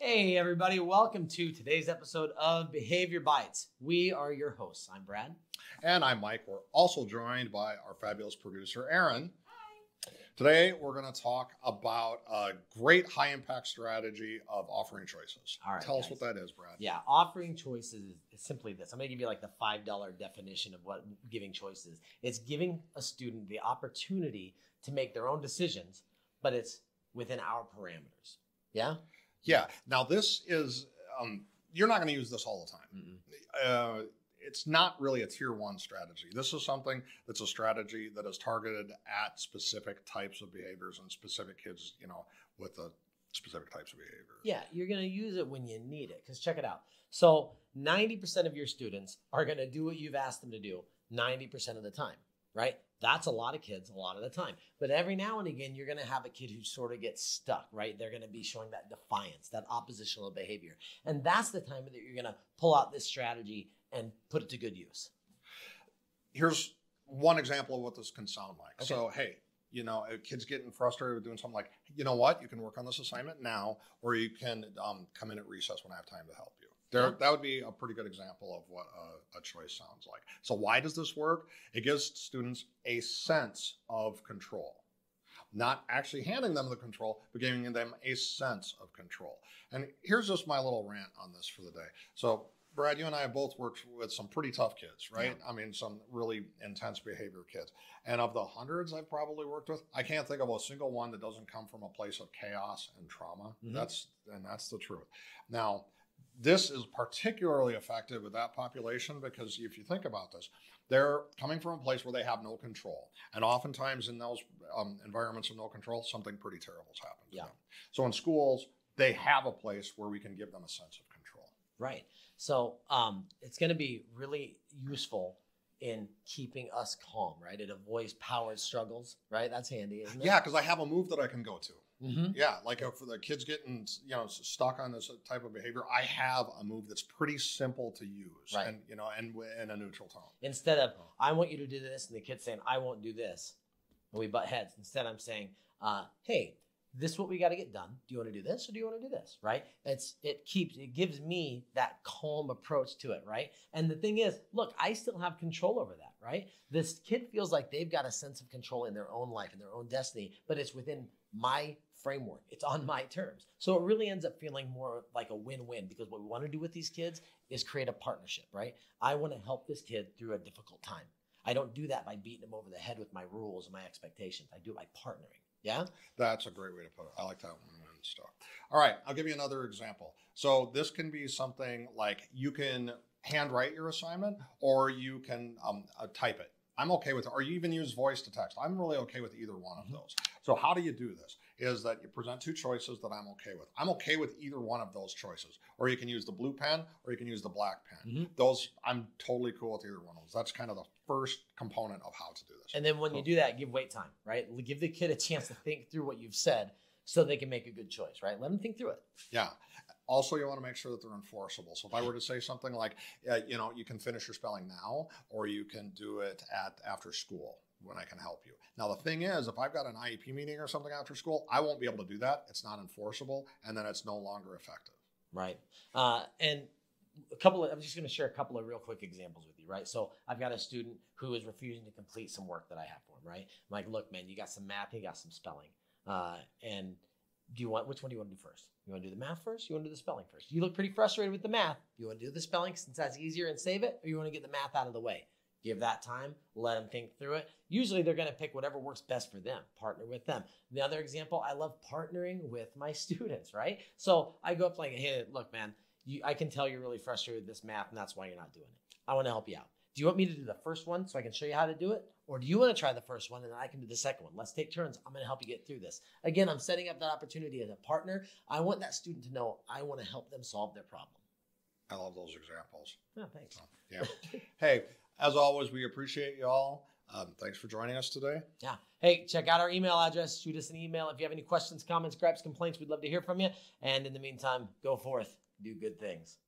Hey everybody, welcome to today's episode of Behavior Bites. We are your hosts. I'm Brad. And I'm Mike. We're also joined by our fabulous producer, Aaron. Hi. Today, we're going to talk about a great high-impact strategy of offering choices. All right, Tell guys. us what that is, Brad. Yeah, offering choices is simply this. I'm going to give you like the $5 definition of what giving choices is. It's giving a student the opportunity to make their own decisions, but it's within our parameters. Yeah? Yeah. Now, this is, you're not going to use this all the time. It's not really a tier one strategy. This is something that's a strategy that is targeted at specific types of behaviors and specific kids, with the specific types of behaviors. Yeah, you're going to use it when you need it. Because check it out. So 90% of your students are going to do what you've asked them to do 90% of the time, right? That's a lot of kids a lot of the time. But every now and again, you're going to have a kid who sort of gets stuck, right? They're going to be showing that defiance, that oppositional behavior. And that's the time that you're going to pull out this strategy and put it to good use. Here's one example of what this can sound like. Okay. So, hey, a kid's getting frustrated with doing something like, you know what? You can work on this assignment now, or you can come in at recess when I have time to help you. That would be a pretty good example of what a choice sounds like. So why does this work? It gives students a sense of control. Not actually handing them the control, but giving them a sense of control. And here's just my little rant on this for the day. So Brad, you and I have both worked with some pretty tough kids, right? Yeah. I mean, some really intense behavior kids. And of the hundreds I've probably worked with, I can't think of a single one that doesn't come from a place of chaos and trauma. Mm-hmm. That's the truth. Now, this is particularly effective with that population because if you think about this, they're coming from a place where they have no control. And oftentimes in those environments of no control, something pretty terrible has happened to them. So in schools, they have a place where we can give them a sense of control. Right. So it's going to be really useful in keeping us calm, right? It avoids power struggles, right? That's handy, isn't it? Yeah, because I have a move that I can go to. Mm-hmm. Yeah, like for the kids getting stuck on this type of behavior, I have a move that's pretty simple to use, right. and in a neutral tone. Instead of I want you to do this, and the kid's saying I won't do this, and we butt heads. Instead, I'm saying, hey, this is what we got to get done. Do you want to do this or do you want to do this? Right? It gives me that calm approach to it, right? And the thing is, look, I still have control over that, right? This kid feels like they've got a sense of control in their own life, in their own destiny, but it's within my framework. It's on my terms. So it really ends up feeling more like a win-win because what we want to do with these kids is create a partnership, right? I want to help this kid through a difficult time. I don't do that by beating him over the head with my rules and my expectations. I do it by partnering. Yeah? That's a great way to put it. I like that one and stuff. All right, I'll give you another example. So this can be something like you can handwrite your assignment or you can type it. I'm okay with it. Or you even use voice to text. I'm really okay with either one of those. So how do you do this? Is that you present two choices that I'm okay with. I'm okay with either one of those choices. Or you can use the blue pen or you can use the black pen. Mm-hmm. Those, I'm totally cool with either one of those. That's kind of the first component of how to do this. And then when you do that, give wait time, right? Give the kid a chance to think through what you've said so they can make a good choice, right? Let them think through it. Yeah. Also, you want to make sure that they're enforceable. So if I were to say something like, you can finish your spelling now, or you can do it after school when I can help you. Now, the thing is, if I've got an IEP meeting or something after school, I won't be able to do that. It's not enforceable, and then it's no longer effective. Right. And I'm just going to share a couple of real quick examples with you, right? So I've got a student who is refusing to complete some work that I have for him, right? I'm like, look, man, you got some math, you got some spelling. And which one do you want to do first? You want to do the math first? You want to do the spelling first? You look pretty frustrated with the math. Do you want to do the spelling since that's easier and save it? Or you want to get the math out of the way? Give that time, let them think through it. Usually they're going to pick whatever works best for them, partner with them. The other example, I love partnering with my students, right? So I go up like, hey, look, man, I can tell you're really frustrated with this math and that's why you're not doing it. I want to help you out. Do you want me to do the first one so I can show you how to do it? Or do you want to try the first one and then I can do the second one? Let's take turns. I'm going to help you get through this. Again, I'm setting up that opportunity as a partner. I want that student to know I want to help them solve their problem. I love those examples. Oh, thanks. Yeah. Hey, as always, we appreciate you all. Thanks for joining us today. Yeah. Hey, check out our email address. Shoot us an email. If you have any questions, comments, gripes, complaints, we'd love to hear from you. And in the meantime, go forth, do good things.